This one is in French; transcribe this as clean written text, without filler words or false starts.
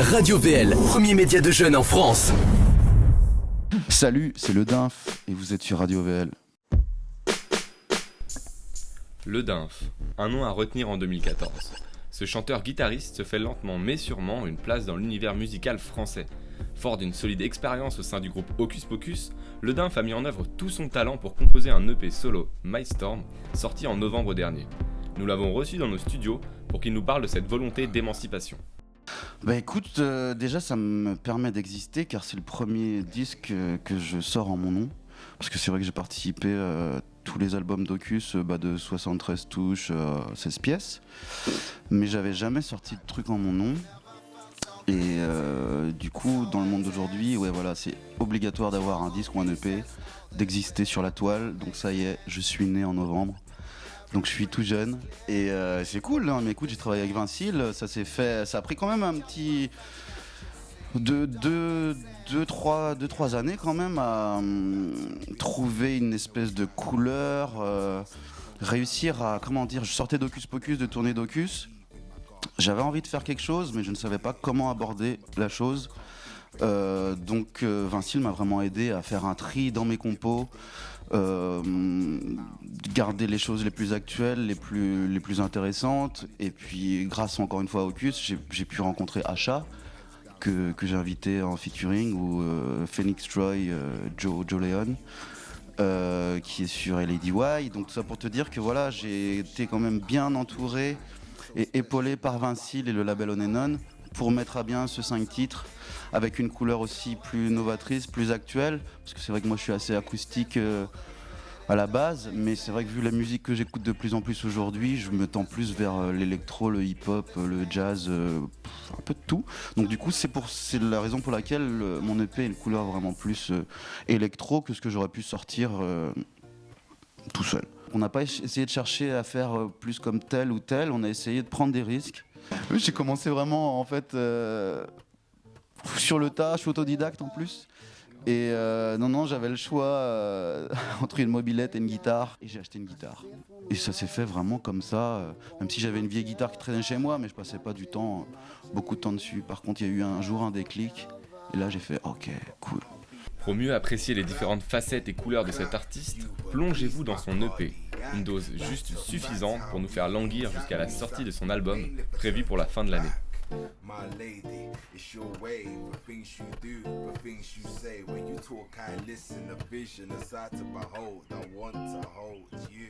Radio VL, premier média de jeunes en France. Salut, c'est le Dinf et vous êtes sur Radio VL. Le Dinf, un nom à retenir en 2014. Ce chanteur-guitariste se fait lentement mais sûrement une place dans l'univers musical français. Fort d'une solide expérience au sein du groupe Hocus Pocus, le Dinf a mis en œuvre tout son talent pour composer un EP solo, My Storm, sorti en novembre dernier. Nous l'avons reçu dans nos studios pour qu'il nous parle de cette volonté d'émancipation. Bah écoute, déjà ça me permet d'exister car c'est le premier disque que je sors en mon nom. Parce que c'est vrai que j'ai participé à tous les albums d'Hocus de 73 touches, 16 pièces. Mais j'avais jamais sorti de truc en mon nom. Et du coup, dans le monde d'aujourd'hui, ouais, voilà, c'est obligatoire d'avoir un disque ou un EP, d'exister sur la toile. Donc ça y est, je suis né en novembre. Donc je suis tout jeune et c'est cool, hein. Mais écoute, j'ai travaillé avec Vincile, ça s'est fait, ça a pris quand même un petit 2-3 années quand même à trouver une espèce de couleur, réussir à, comment dire, je sortais d'Hocus Pocus, de tournée d'Hocus, j'avais envie de faire quelque chose mais je ne savais pas comment aborder la chose. Donc Vincile m'a vraiment aidé à faire un tri dans mes compos, garder les choses les plus actuelles, les plus intéressantes, et puis grâce encore une fois à Hocus, j'ai pu rencontrer Asha que j'ai invité en featuring, ou Phoenix Troy, Joe Leon, qui est sur Lady Y. Donc tout ça pour te dire que voilà, j'ai été quand même bien entouré et épaulé par Vincile et le label On and On pour mettre à bien ce 5 titres avec une couleur aussi plus novatrice, plus actuelle, parce que c'est vrai que moi je suis assez acoustique à la base, mais c'est vrai que vu la musique que j'écoute de plus en plus aujourd'hui, je me tends plus vers l'électro, le hip-hop, le jazz, un peu de tout. Donc du coup c'est la raison pour laquelle mon EP a une couleur vraiment plus électro que ce que j'aurais pu sortir tout seul. On n'a pas essayé de chercher à faire plus comme tel ou tel, on a essayé de prendre des risques. J'ai commencé vraiment en fait sur le tas, je suis autodidacte en plus. Et non, j'avais le choix entre une mobilette et une guitare, et j'ai acheté une guitare. Et ça s'est fait vraiment comme ça, même si j'avais une vieille guitare qui traînait chez moi, mais je passais pas du temps, beaucoup de temps dessus. Par contre, il y a eu un jour un déclic, et là j'ai fait ok, cool. Pour mieux apprécier les différentes facettes et couleurs de cet artiste, plongez-vous dans son EP, une dose juste suffisante pour nous faire languir jusqu'à la sortie de son album, prévu pour la fin de l'année. My lady, it's your way. For things you do, for things you say. When you talk, I listen. A vision, a sight to behold. I want to hold you.